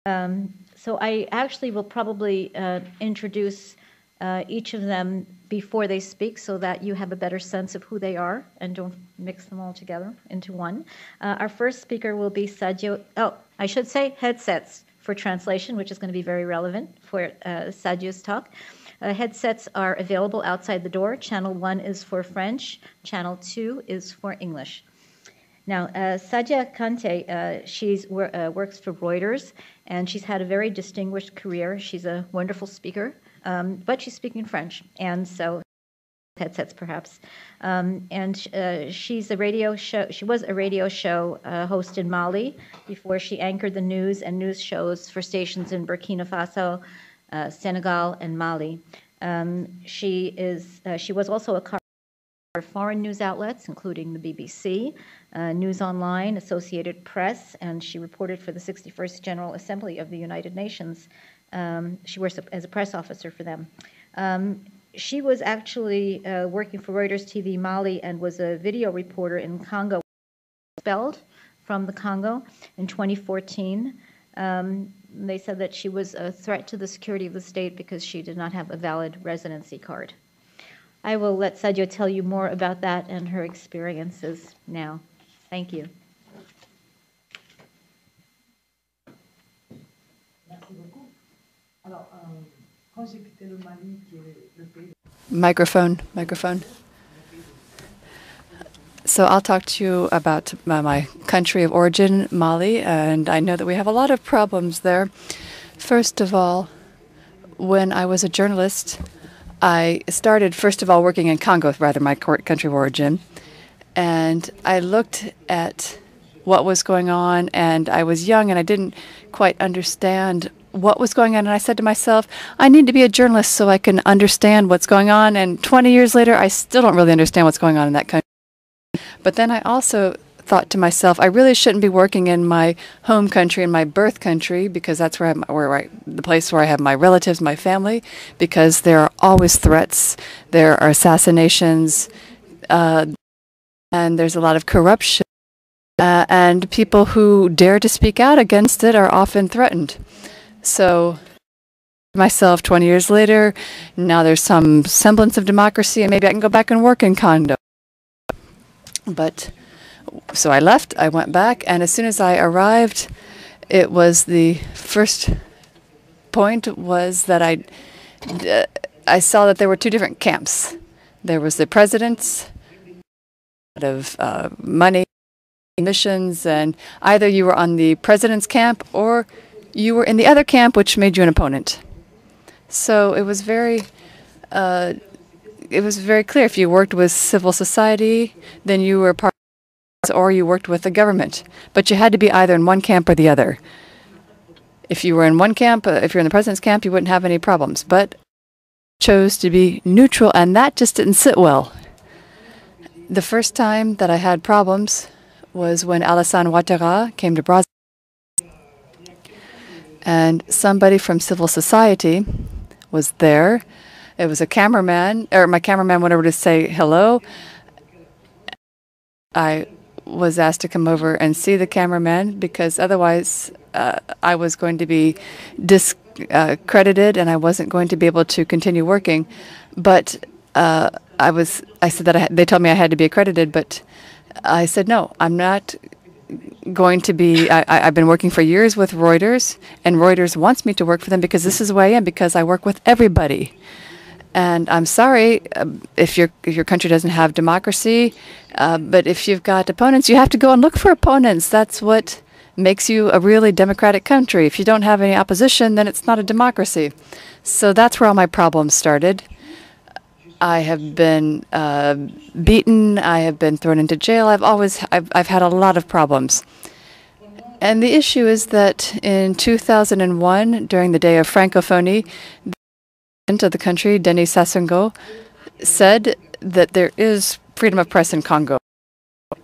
So I actually will probably introduce each of them before they speak so that you have a better sense of who they are and don't mix them all together into one. Our first speaker will be Sadio. Oh, I should say headsets for translation, which is going to be very relevant for Sadio's talk. Headsets are available outside the door. Channel 1 is for French. Channel 2 is for English. Now, Sadio Kante, she works for Reuters, and she's had a very distinguished career. She's a wonderful speaker, but she's speaking French, and so headsets perhaps. She's a radio show. She was a radio show host in Mali before she anchored the news and news shows for stations in Burkina Faso, Senegal, and Mali. She was also a for foreign news outlets, including the BBC, News Online, Associated Press, and she reported for the 61st General Assembly of the United Nations. She works as a press officer for them. She was actually working for Reuters TV Mali and was a video reporter in Congo, expelled from the Congo in 2014. They said that she was a threat to the security of the state because she did not have a valid residency card. I will let Sadio tell you more about that and her experiences now. Thank you. Microphone. So I'll talk to you about my country of origin, Mali, and I know that we have a lot of problems there. First of all, when I was a journalist, I started, first of all, working in Congo, rather, my country of origin, and I looked at what was going on, and I was young, and I didn't quite understand what was going on, and I said to myself, I need to be a journalist so I can understand what's going on, and 20 years later, I still don't really understand what's going on in that country. But then I also thought to myself, I really shouldn't be working in my home country, in my birth country, because that's where the place where I have my relatives, my family, because there are always threats, there are assassinations, and there's a lot of corruption, and people who dare to speak out against it are often threatened. So myself 20 years later, now there's some semblance of democracy, and maybe I can go back and work in Congo. But so I left, I went back, and as soon as I arrived, it was the first point was that I saw that there were two different camps. There was the president's of money, missions, and either you were on the president's camp or you were in the other camp, which made you an opponent. So it was very clear. If you worked with civil society, then you were part or you worked with the government. But you had to be either in one camp or the other. If you were in one camp, if you're in the president's camp, you wouldn't have any problems. But chose to be neutral, and that just didn't sit well. The first time that I had problems was when Alassane Ouattara came to Brazzaville. And somebody from civil society was there. It was a cameraman, or my cameraman went over to say hello. I was asked to come over and see the cameraman because otherwise I was going to be discredited and I wasn't going to be able to continue working. But I said that they told me I had to be accredited, but I said no, I'm not going to be. I've been working for years with Reuters, and Reuters wants me to work for them because this is who I am, because I work with everybody. And I'm sorry if your country doesn't have democracy, but if you've got opponents, you have to go and look for opponents. That's what makes you a really democratic country. If you don't have any opposition, then it's not a democracy. So that's where all my problems started. I have been beaten. I have been thrown into jail. I've had a lot of problems. And the issue is that in 2001, during the Day of Francophonie, of the country, Denis Sassou Nguesso, said that there is freedom of press in Congo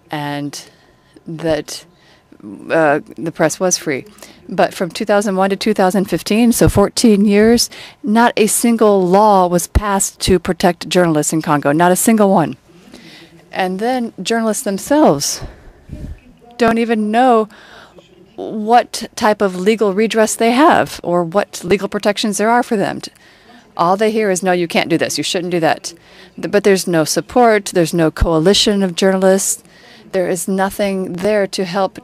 and that the press was free. But from 2001 to 2015, so 14 years, not a single law was passed to protect journalists in Congo, not a single one. And then journalists themselves don't even know what type of legal redress they have or what legal protections there are for them. All they hear is, no, you can't do this, you shouldn't do that. But there's no support, there's no coalition of journalists, there is nothing there to help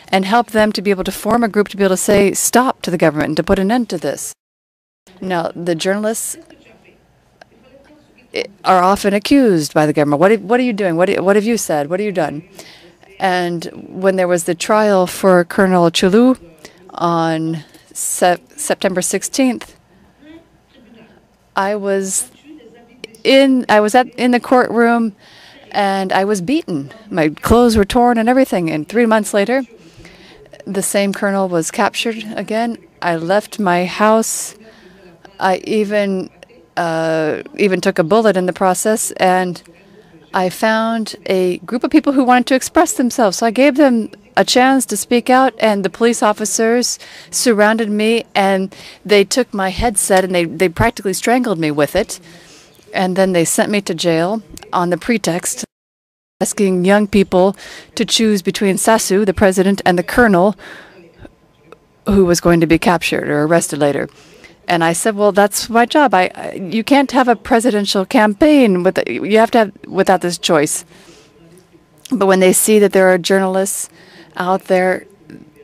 and help them to be able to form a group to be able to say stop to the government and to put an end to this. Now, the journalists are often accused by the government. What are you doing? What have you said? What have you done? And when there was the trial for Colonel Chulu on September 16th, I was in the courtroom, and I was beaten. My clothes were torn and everything. And 3 months later, the same colonel was captured again. I left my house. I even took a bullet in the process, and I found a group of people who wanted to express themselves. So I gave them a chance to speak out, and the police officers surrounded me, and they took my headset, and they practically strangled me with it. And then they sent me to jail on the pretext asking young people to choose between Sassou, the president, and the colonel who was going to be captured or arrested later. And I said, well, that's my job. You can't have a presidential campaign without this choice. But when they see that there are journalists out there,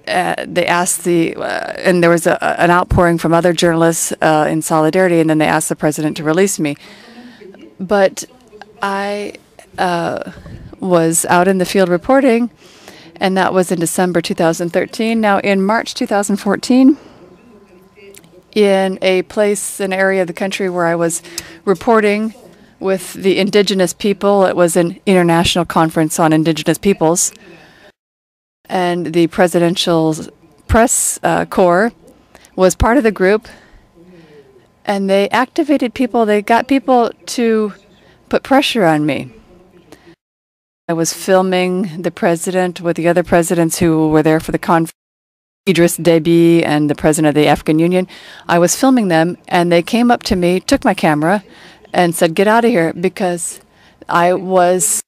they asked and there was an outpouring from other journalists in solidarity, and then they asked the president to release me. But I was out in the field reporting, and that was in December 2013. Now, in March 2014, in an area of the country where I was reporting with the indigenous people, it was an international conference on indigenous peoples, and the presidential press corps was part of the group, and they activated people. They got people to put pressure on me. I was filming the president with the other presidents who were there for the conference, Idriss Déby and the president of the African Union. I was filming them, and they came up to me, took my camera, and said, get out of here, because I was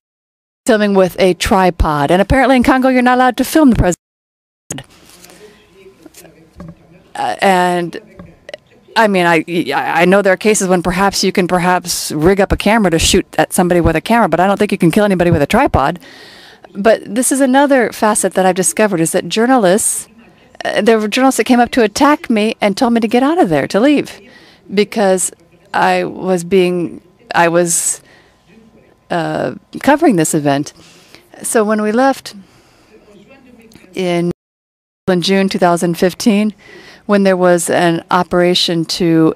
filming with a tripod. And apparently in Congo, you're not allowed to film the president. And I mean, I know there are cases when perhaps you can rig up a camera to shoot at somebody with a camera, but I don't think you can kill anybody with a tripod. But this is another facet that I've discovered, is that journalists, there were journalists that came up to attack me and told me to get out of there, to leave, because I was covering this event. So when we left in June 2015, when there was an operation to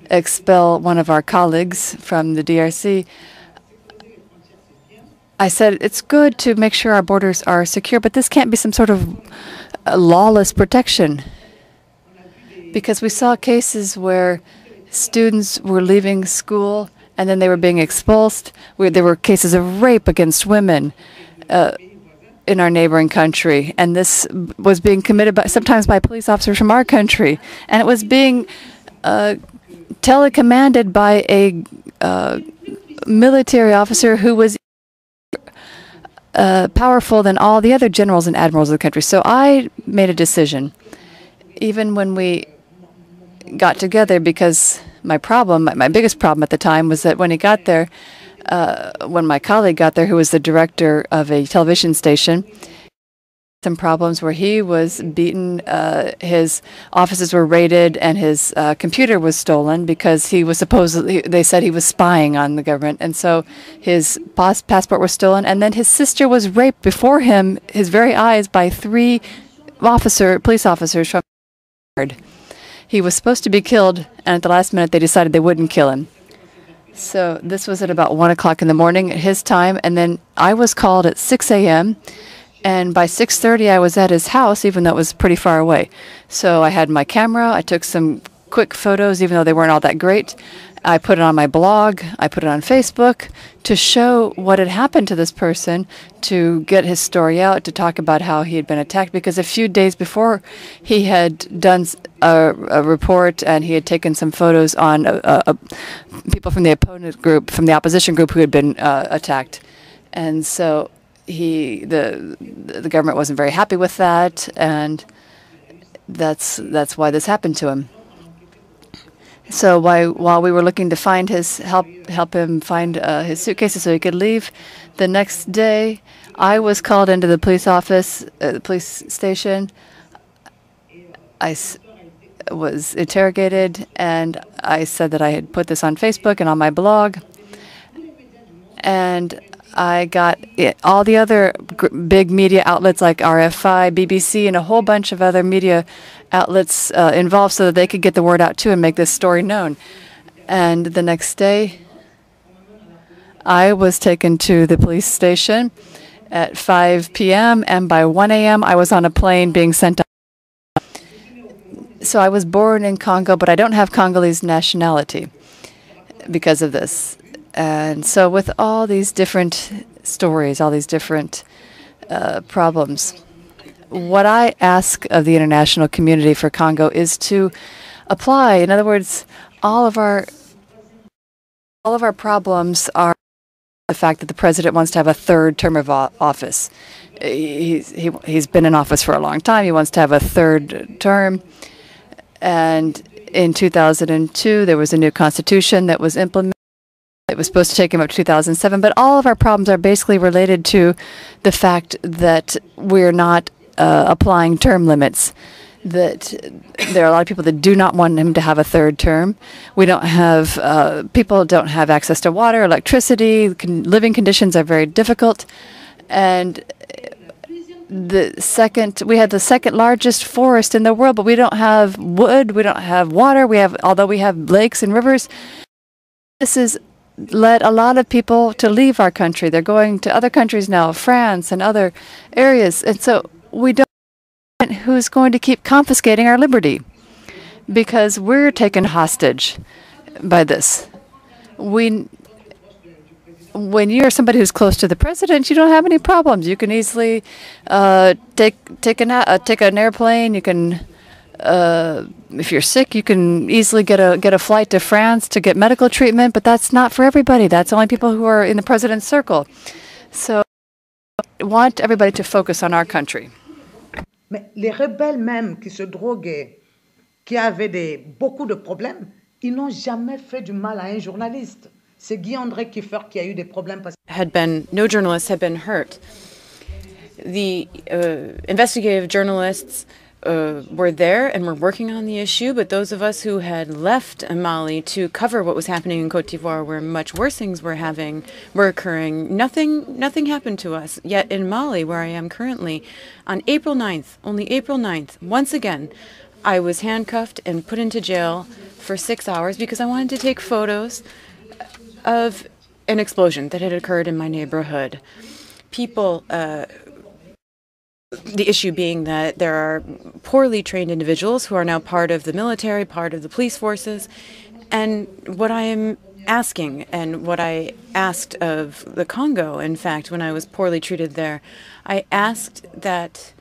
expel one of our colleagues from the DRC, I said, it's good to make sure our borders are secure, but this can't be some sort of lawless protection. Because we saw cases where students were leaving school and then they were being expulsed. There were cases of rape against women in our neighboring country, and this was being committed sometimes by police officers from our country, and it was being telecommanded by a military officer who was powerful than all the other generals and admirals of the country. So I made a decision, even when we got together, because my biggest problem at the time was that when he got there, when my colleague got there, who was the director of a television station, some problems where he was beaten, his offices were raided, and his computer was stolen because he was they said he was spying on the government, and so his passport was stolen, and then his sister was raped before his very eyes, by 3 police officers from the He was supposed to be killed, and at the last minute they decided they wouldn't kill him. So this was at about 1 o'clock in the morning at his time, and then I was called at 6 a.m., and by 6:30 I was at his house, even though it was pretty far away. So I had my camera, I took some quick photos, even though they weren't all that great. I put it on my blog, I put it on Facebook to show what had happened to this person, to get his story out, to talk about how he had been attacked, because a few days before he had done a report and he had taken some photos on people from the opponent group, from the opposition group, who had been attacked. And so the government wasn't very happy with that, and that's why this happened to him. So while we were looking to find help him find his suitcases so he could leave, the next day I was called into the police office, the police station. I was interrogated, and I said that I had put this on Facebook and on my blog, and I got all the other big media outlets like RFI, BBC, and a whole bunch of other media outlets involved so that they could get the word out too and make this story known. And the next day, I was taken to the police station at 5 p.m., and by 1 a.m., I was on a plane being sent out. So I was born in Congo, but I don't have Congolese nationality because of this. And so with all these different stories, all these different problems, what I ask of the international community for Congo is to apply. In other words, all of our problems are the fact that the president wants to have a third term of office. He's been in office for a long time. He wants to have a third term. And in 2002, there was a new constitution that was implemented. It was supposed to take him up to 2007, but all of our problems are basically related to the fact that we're not applying term limits, that there are a lot of people that do not want him to have a third term. We don't have, people don't have access to water, electricity, living conditions are very difficult, and we had the second largest forest in the world, but we don't have wood, we don't have water, although we have lakes and rivers. This has led a lot of people to leave our country. They're going to other countries now, France and other areas, and so we don't know who's going to keep confiscating our liberty because we're taken hostage by this. When you're somebody who's close to the president, you don't have any problems. You can easily take an airplane. You can, if you're sick, you can easily get a flight to France to get medical treatment. But that's not for everybody. That's only people who are in the president's circle. So I want everybody to focus on our country. Mais les rebelles même qui se droguaient, qui avaient beaucoup de problèmes, ils n'ont jamais fait du mal à un journaliste. C'est Guy-André Kiefer qui a eu des problèmes. No journalists had been hurt. The investigative journalists were there and were working on the issue, but those of us who had left Mali to cover what was happening in Côte d'Ivoire, where much worse things were occurring, nothing happened to us. Yet in Mali, where I am currently, on April 9th, only April 9th, once again, I was handcuffed and put into jail for 6 hours because I wanted to take photos of an explosion that had occurred in my neighborhood. People, the issue being that there are poorly trained individuals who are now part of the military, part of the police forces, and what I am asking and what I asked of the Congo, in fact, when I was poorly treated there, I asked that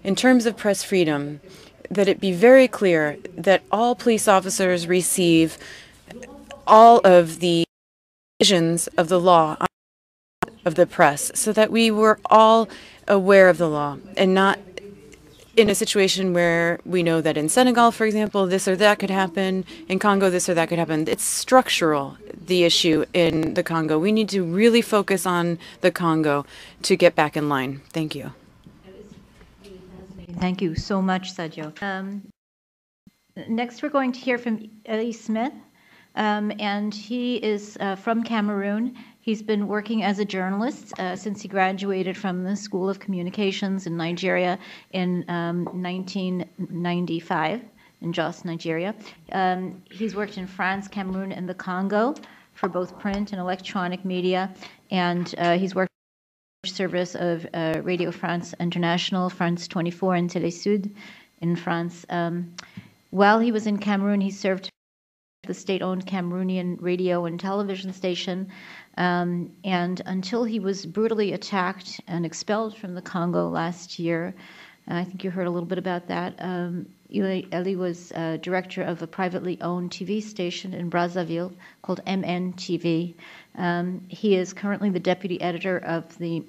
in terms of press freedom, that it be very clear that all police officers receive all of the provisions of the law of the press so that we were all aware of the law and not in a situation where we know that in Senegal, for example, this or that could happen, in Congo, this or that could happen. It's structural, the issue in the Congo. We need to really focus on the Congo to get back in line. Thank you. Thank you so much, Sadio. Next, we're going to hear from Elie Smith. And he is from Cameroon. He's been working as a journalist since he graduated from the School of Communications in Nigeria in 1995 in Jos, Nigeria. He's worked in France, Cameroon, and the Congo for both print and electronic media. And he's worked in the service of Radio France International, France 24, and Télé Sud in France. While he was in Cameroon, he served the state-owned Cameroonian radio and television station, and until he was brutally attacked and expelled from the Congo last year. I think you heard a little bit about that. Elie was director of a privately owned TV station in Brazzaville called MNTV. He is currently the deputy editor of the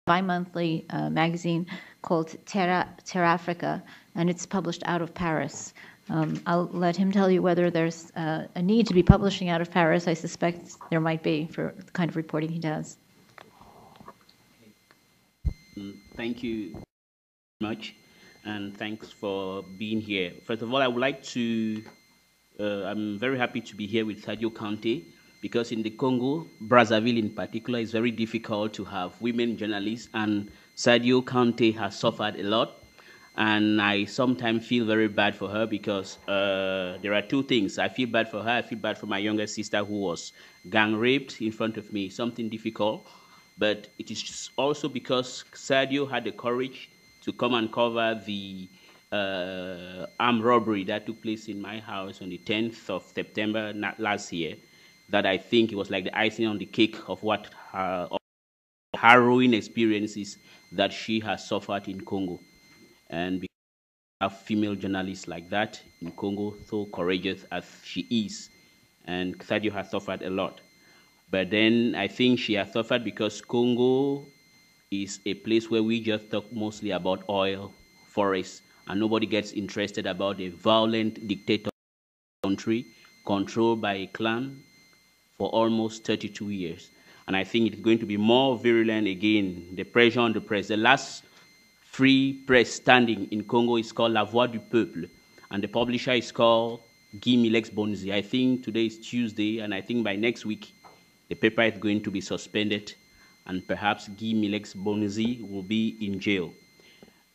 bi-monthly magazine called Terra Africa, and it's published out of Paris. I'll let him tell you whether there's a need to be publishing out of Paris. I suspect there might be for the kind of reporting he does. Thank you very much, and thanks for being here. First of all, I would like to, I'm very happy to be here with Sadio Kante, because in the Congo, Brazzaville in particular, it's very difficult to have women journalists, and Sadio Kante has suffered a lot. And I sometimes feel very bad for her because there are two things. I feel bad for her. I feel bad for my younger sister who was gang raped in front of me, something difficult. But it is also because Sadio had the courage to come and cover the armed robbery that took place in my house on the 10th of September last year, that I think it was like the icing on the cake of what harrowing experiences that she has suffered in Congo. And because we have female journalists like that in Congo, so courageous as she is, and Sadio has suffered a lot. But then I think she has suffered because Congo is a place where we just talk mostly about oil, forests, and nobody gets interested about a violent dictator country controlled by a clan for almost 32 years. And I think it's going to be more virulent again, the pressure on the press. The last free press standing in Congo is called La Voix du Peuple, and the publisher is called Guy Milex Bonzi. I think today is Tuesday, and I think by next week, the paper is going to be suspended, and perhaps Guy Milex Bonzi will be in jail.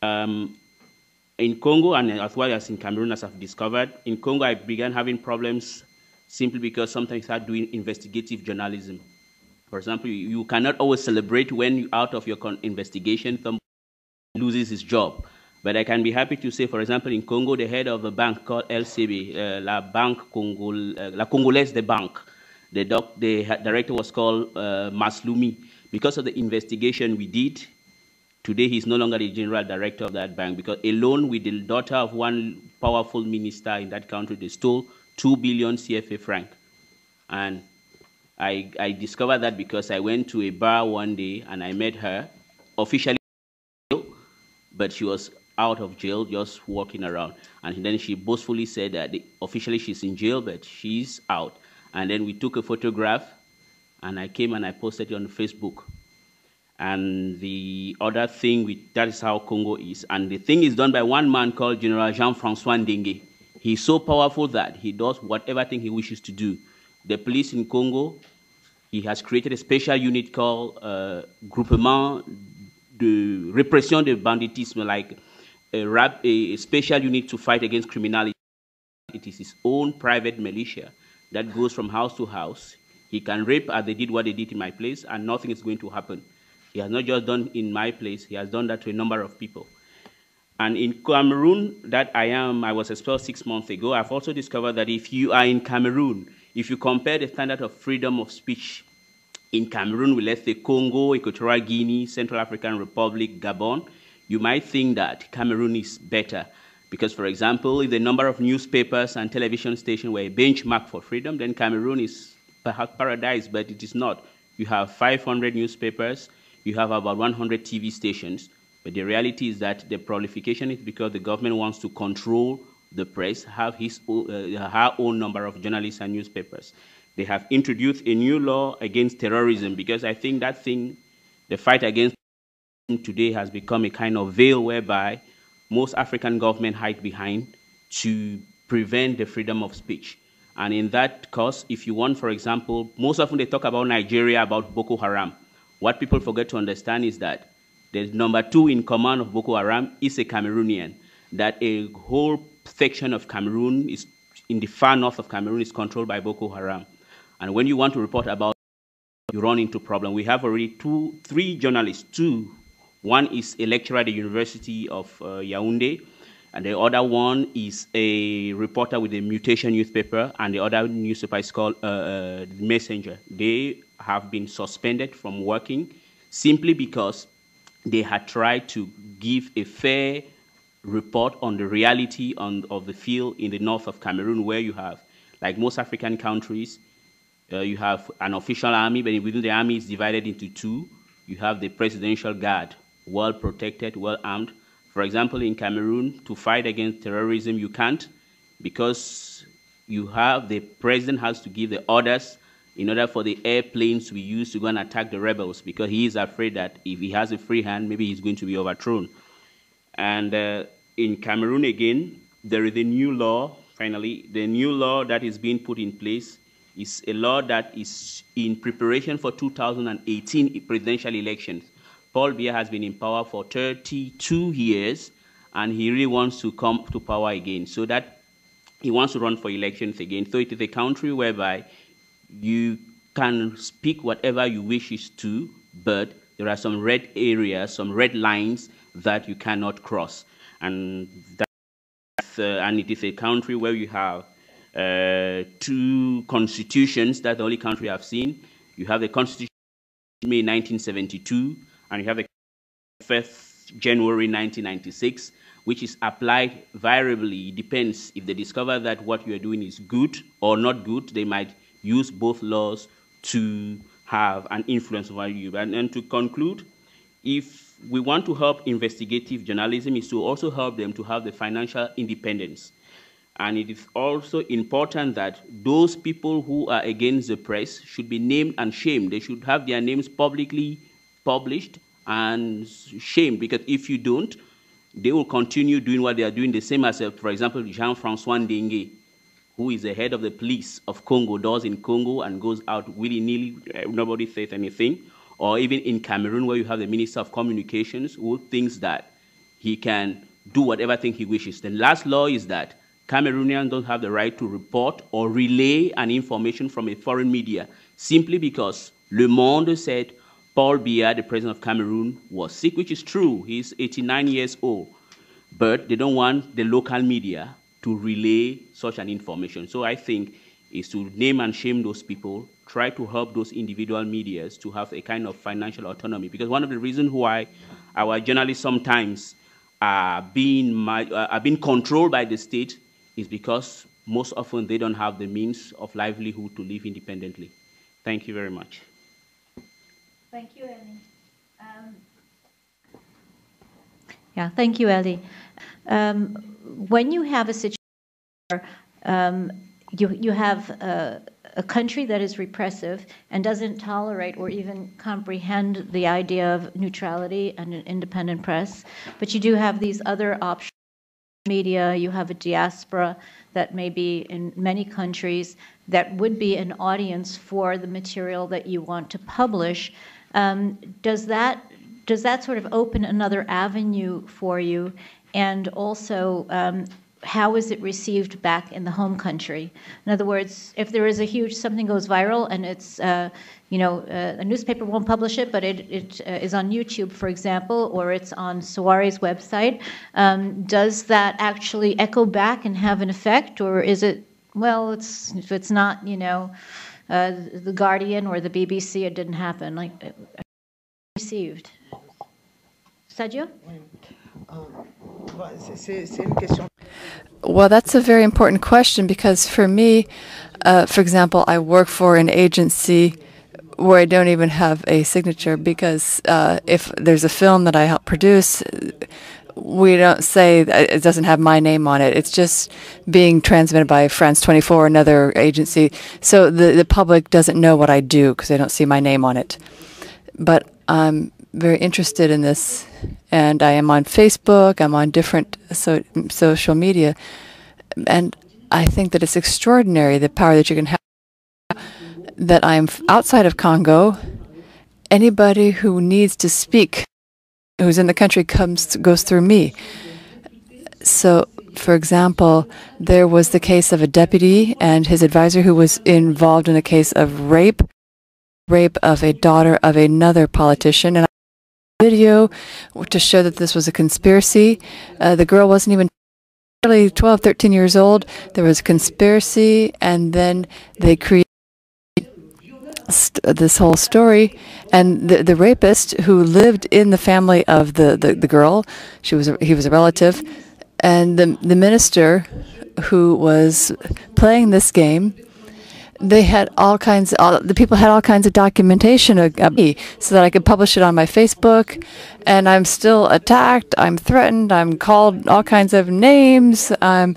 In Congo, and as well as in Cameroon, as I've discovered, in Congo, I began having problems simply because sometimes I start doing investigative journalism. For example, you cannot always celebrate when out of your investigation, somebody loses his job. But I can be happy to say, for example, in Congo, the head of a bank called LCB, La Congolaise de Banque, the director was called Maslumi. Because of the investigation we did, today he's no longer the general director of that bank, because alone with the daughter of one powerful minister in that country, they stole 2 billion CFA franc. And I discovered that because I went to a bar one day and I met her, officially, but she was out of jail, just walking around. And then she boastfully said that officially she's in jail, but she's out. And then we took a photograph, and I came and I posted it on Facebook. And the other thing, that is how Congo is. And the thing is done by one man called General Jean-François Ndenguet. He's so powerful that he does whatever thing he wishes to do. The police in Congo, he has created a special unit called Groupement de Répression de Banditisme, like a special unit to fight against criminality. It is his own private militia that goes from house to house. He can rape as they did what they did in my place, and nothing is going to happen. He has not just done in my place, he has done that to a number of people. And in Cameroon, that I was expelled 6 months ago. I've also discovered that if you are in Cameroon, if you compare the standard of freedom of speech in Cameroon with, let's say, Congo, Equatorial Guinea, Central African Republic, Gabon, you might think that Cameroon is better. Because, for example, if the number of newspapers and television stations were a benchmark for freedom, then Cameroon is perhaps paradise, but it is not. You have 500 newspapers, you have about 100 TV stations, but the reality is that the proliferation is because the government wants to control the press, have her own number of journalists and newspapers. They have introduced a new law against terrorism, because I think that thing, the fight against today has become a kind of veil whereby most African governments hide behind to prevent the freedom of speech. And in that cause, if you want, for example, most often they talk about Nigeria, about Boko Haram. What people forget to understand is that the number 2 in command of Boko Haram is a Cameroonian, that a whole section of Cameroon is in the far north of Cameroon is controlled by Boko Haram. And when you want to report about it, you run into problem. We have already 3 journalists, 2. One is a lecturer at the University of Yaoundé, and the other one is a reporter with the Mutation newspaper, and the other newspaper is called Messenger. They have been suspended from working simply because they had tried to give a fair report on the reality of the field in the north of Cameroon, where you have, like most African countries, you have an official army, but within the army it's divided into 2. you have the presidential guard, well protected, well armed. For example, in Cameroon, to fight against terrorism, you can't, because the president has to give the orders in order for the airplanes to be used to go and attack the rebels, because he is afraid that if he has a free hand, maybe he's going to be overthrown. And in Cameroon again, there is a new law, finally. The new law that is being put in place is a law that is in preparation for 2018 presidential elections. Paul Biya has been in power for 32 years, and he really wants to come to power again, so that he wants to run for elections again. So it is a country whereby you can speak whatever you wish to, but there are some red areas, some red lines that you cannot cross. And it is a country where you have two constitutions. That's the only country I've seen. You have the Constitution of May 1972, and you have the 1st January 1996, which is applied variably. It depends. If they discover that what you're doing is good or not good, they might use both laws to have an influence over you. And to conclude, if we want to help investigative journalism, is to also help them to have the financial independence. And it is also important that those people who are against the press should be named and shamed. They should have their names publicly published and shamed, because if you don't, they will continue doing what they are doing, the same as, for example, Jean-Francois Ndenguet, who is the head of the police of Congo, does in Congo and goes out willy-nilly, nobody says anything. Or even in Cameroon, where you have the Minister of Communications, who thinks that he can do whatever thing he wishes. The last law is that Cameroonians don't have the right to report or relay an information from a foreign media, simply because Le Monde said Paul Biya, the president of Cameroon, was sick, which is true. He's 89 years old. But they don't want the local media to relay such an information. So I think is to name and shame those people, try to help those individual medias to have a kind of financial autonomy. Because one of the reasons why our journalists sometimes are being controlled by the state is because most often they don't have the means of livelihood to live independently. Thank you very much. Thank you, Elie. Thank you, Elie. When you have a situation where you have a country that is repressive and doesn't tolerate or even comprehend the idea of neutrality and an independent press, but you do have these other options. Media, you have a diaspora that may be in many countries that would be an audience for the material that you want to publish. Does that sort of open another avenue for you? And also, how is it received back in the home country? In other words, if there is something goes viral and it's, a newspaper won't publish it, but it is on YouTube, for example, or it's on Saware's website, does that actually echo back and have an effect? Or is it, well, if it's not, The Guardian or the BBC, it didn't happen, like received? Sadio? Well, that's a very important question, because for me, for example, I work for an agency where I don't even have a signature, because if there's a film that I help produce, we don't say it doesn't have my name on it. It's just being transmitted by France 24, another agency. So the public doesn't know what I do because they don't see my name on it. But I'm very interested in this, and I am on Facebook. I'm on different social media, and I think that it's extraordinary the power that you can have. That I'm outside of Congo. Anybody who needs to speak, who's in the country, goes through me. So, for example, there was the case of a deputy and his advisor who was involved in a case of rape of a daughter of another politician, and I made a video to show that this was a conspiracy. The girl wasn't even barely 12, 13 years old. There was a conspiracy, and then they created this whole story, and the rapist, who lived in the family of the girl, he was a relative, and the minister who was playing this game they had the people had all kinds of documentation of me so that I could publish it on my Facebook, and I'm still attacked, I'm threatened, I'm called all kinds of names, I'm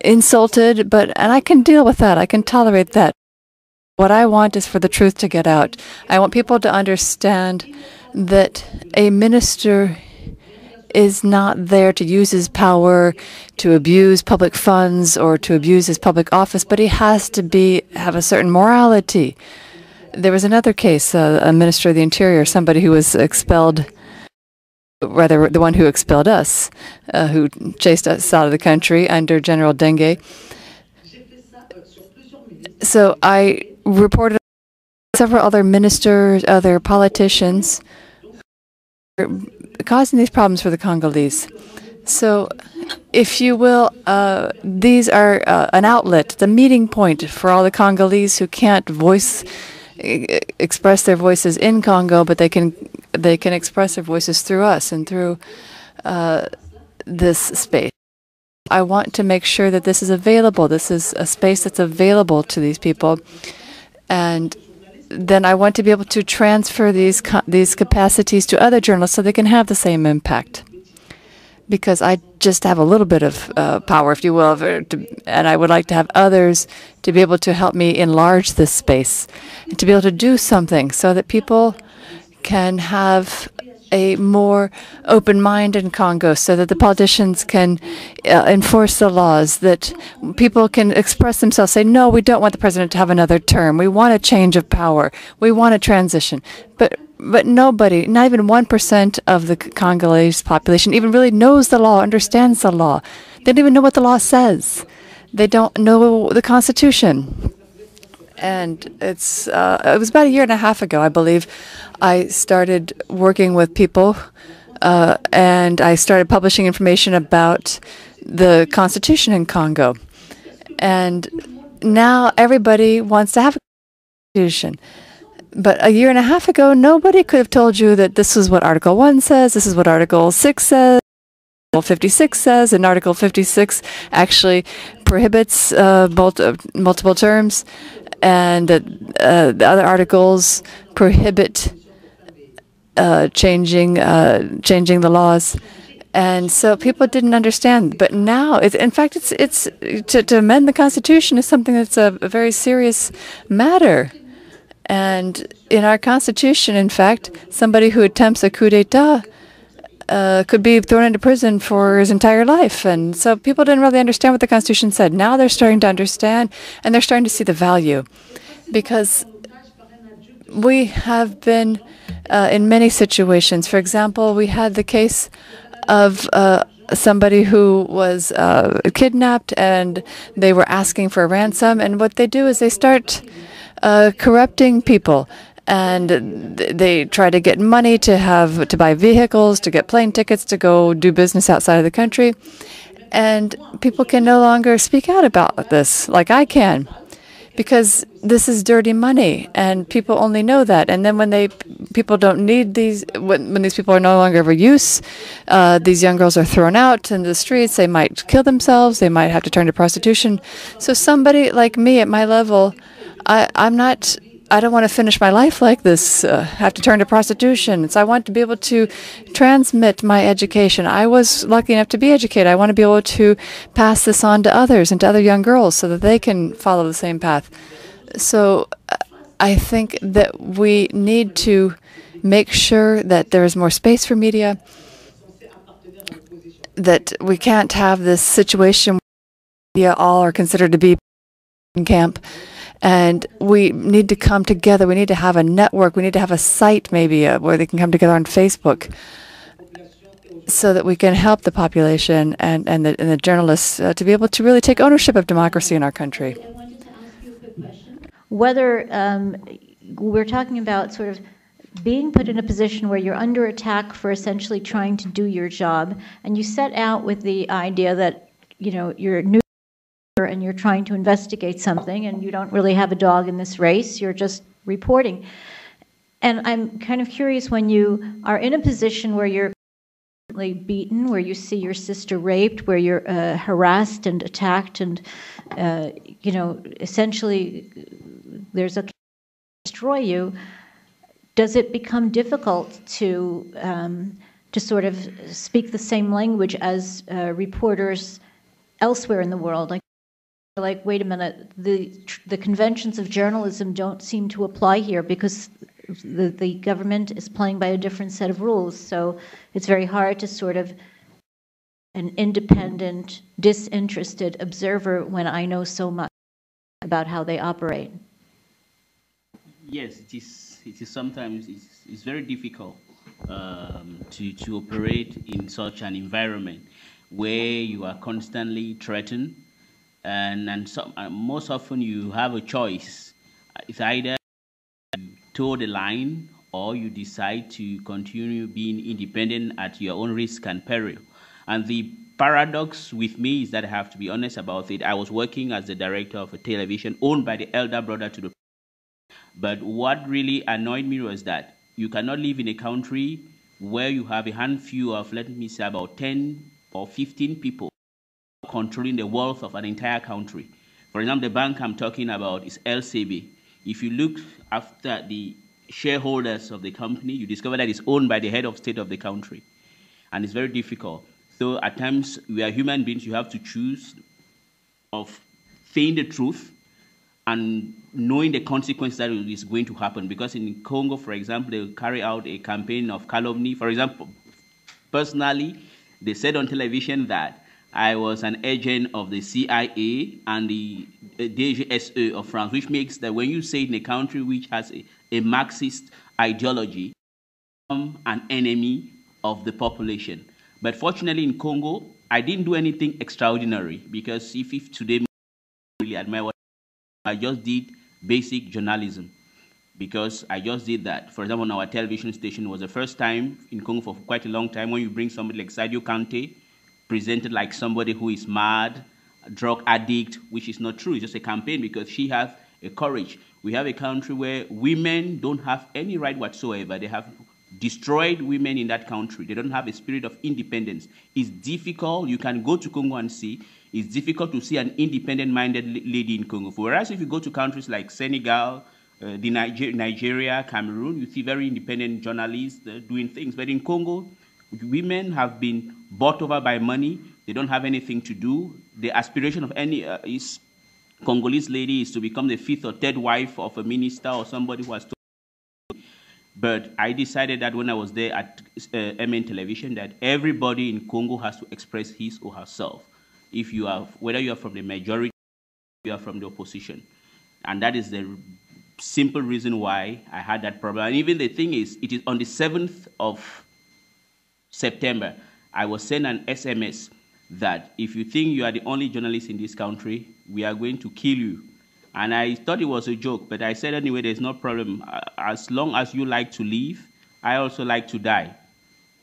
insulted, and I can deal with that, I can tolerate that. What I want is for the truth to get out. I want people to understand that a minister is not there to use his power to abuse public funds or to abuse his public office, but he has to have a certain morality. There was another case, a minister of the interior, somebody who was expelled, rather the one who expelled us, who chased us out of the country under General Ndenguet. So I reported several other ministers, other politicians, causing these problems for the Congolese. So, if you will, these are an outlet, the meeting point for all the Congolese who can't express their voices in Congo, but they can express their voices through us and through this space. I want to make sure that this is available. This is a space that's available to these people, and then I want to be able to transfer these capacities to other journalists so they can have the same impact. Because I just have a little bit of power, if you will, and I would like to have others to be able to help me enlarge this space, and to be able to do something so that people can have a more open mind in Congo, so that the politicians can enforce the laws, that people can express themselves, say, no, we don't want the president to have another term. We want a change of power. We want a transition. But nobody, not even 1% of the Congolese population even really knows the law, understands the law. They don't even know what the law says. They don't know the Constitution. And it was about a year and a half ago, I believe, I started working with people and I started publishing information about the Constitution in Congo. And now everybody wants to have a Constitution. But a year and a half ago, nobody could have told you that this is what Article 1 says, this is what Article 6 says, Article 56 says, and Article 56 actually prohibits multiple terms, and the other articles prohibit changing the laws. And so people didn't understand. But now, in fact, it's to amend the Constitution is something that's a very serious matter. And in our Constitution, in fact, somebody who attempts a coup d'etat could be thrown into prison for his entire life. And so people didn't really understand what the Constitution said. Now they're starting to understand, and they're starting to see the value. Because we have been in many situations. For example, we had the case of somebody who was kidnapped, and they were asking for a ransom. And what they do is they start corrupting people, and they try to get money to buy vehicles, to get plane tickets, to go do business outside of the country. And people can no longer speak out about this like I can, because this is dirty money, and people only know that. And then when people don't need these, when these people are no longer of use, these young girls are thrown out in the streets. They might kill themselves. They might have to turn to prostitution. So somebody like me at my level, I don't want to finish my life like this, have to turn to prostitution. So I want to be able to transmit my education. I was lucky enough to be educated. I want to be able to pass this on to others and to other young girls so that they can follow the same path. So I think that we need to make sure that there is more space for media, that we can't have this situation where media all are considered to be in camp. And we need to come together. We need to have a network. We need to have a site maybe where they can come together on Facebook so that we can help the population and the journalists to be able to really take ownership of democracy in our country. Whether we're talking about sort of being put in a position where you're under attack for essentially trying to do your job, and you set out with the idea that, you know, you're new and you're trying to investigate something, and you don't really have a dog in this race, you're just reporting. And I'm kind of curious, when you are in a position where you're frequently beaten, where you see your sister raped, where you're harassed and attacked, and essentially there's a destroy you, does it become difficult to sort of speak the same language as reporters elsewhere in the world? Like, wait a minute, the conventions of journalism don't seem to apply here because the government is playing by a different set of rules. So it's very hard to sort of an independent, disinterested observer when I know so much about how they operate. Yes, it is sometimes it's very difficult to operate in such an environment where you are constantly threatened, and most often you have a choice. It's either you toe the line or you decide to continue being independent at your own risk and peril. And the paradox with me is that I have to be honest about it. I was working as the director of a television owned by the elder brother to the. But what really annoyed me was that you cannot live in a country where you have a handful of, let me say, about 10 or 15 people controlling the wealth of an entire country. For example, the bank I'm talking about is LCB. If you look after the shareholders of the company, you discover that it's owned by the head of state of the country. And it's very difficult. So at times, we are human beings, you have to choose of saying the truth and knowing the consequence that is going to happen. Because in Congo, for example, they will carry out a campaign of calumny. For example, personally, they said on television that I was an agent of the CIA and the DGSE of France, which makes that when you say in a country which has a Marxist ideology, I'm an enemy of the population. But fortunately in Congo, I didn't do anything extraordinary, because if today really admire what I just did, basic journalism, because I just did that. For example, on our television station, it was the first time in Congo for quite a long time when you bring somebody like Sadio Kante, presented like somebody who is mad, a drug addict, which is not true. It's just a campaign because she has a courage. We have a country where women don't have any right whatsoever. They have destroyed women in that country. They don't have a spirit of independence. It's difficult. You can go to Congo and see. It's difficult to see an independent-minded lady in Congo. Whereas if you go to countries like Senegal, Nigeria, Cameroon, you see very independent journalists doing things. But in Congo, women have been bought over by money. They don't have anything to do. The aspiration of any Congolese lady is to become the fifth or third wife of a minister or somebody who has. But I decided that when I was there at MN Television that everybody in Congo has to express his or herself. If you are, whether you are from the majority, you are from the opposition. And that is the simple reason why I had that problem. And even the thing is, it is on the 7th of September, I was sent an SMS that if you think you are the only journalist in this country, we are going to kill you. And I thought it was a joke, but I said, anyway, there's no problem. As long as you like to live, I also like to die.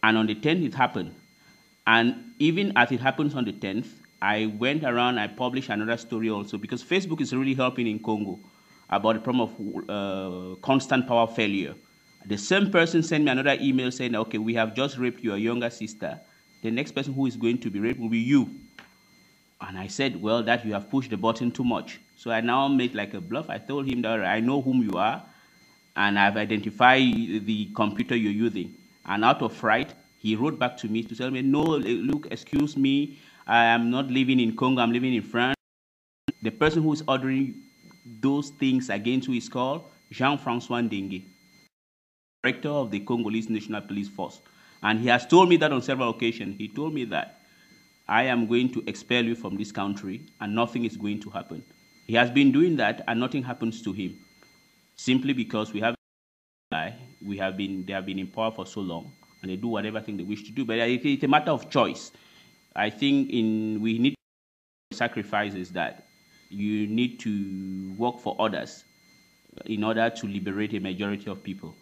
And on the 10th, it happened. And even as it happens on the 10th, I went around, I published another story also, because Facebook is really helping in Congo about the problem of constant power failure. The same person sent me another email saying, okay, we have just raped your younger sister. The next person who is going to be raped will be you. And I said, well, that you have pushed the button too much. So I now made like a bluff. I told him that I know whom you are, and I've identified the computer you're using. And out of fright, he wrote back to me to tell me, no, look, excuse me, I am not living in Congo, I'm living in France. The person who is ordering those things against who is called Jean-Francois Ndenguet, director of the Congolese National Police Force. And he has told me that on several occasions. He told me that I am going to expel you from this country and nothing is going to happen. He has been doing that and nothing happens to him, simply because they have been in power for so long and they do whatever thing they wish to do. But it's a matter of choice. I think we need sacrifices that you need to work for others in order to liberate a majority of people.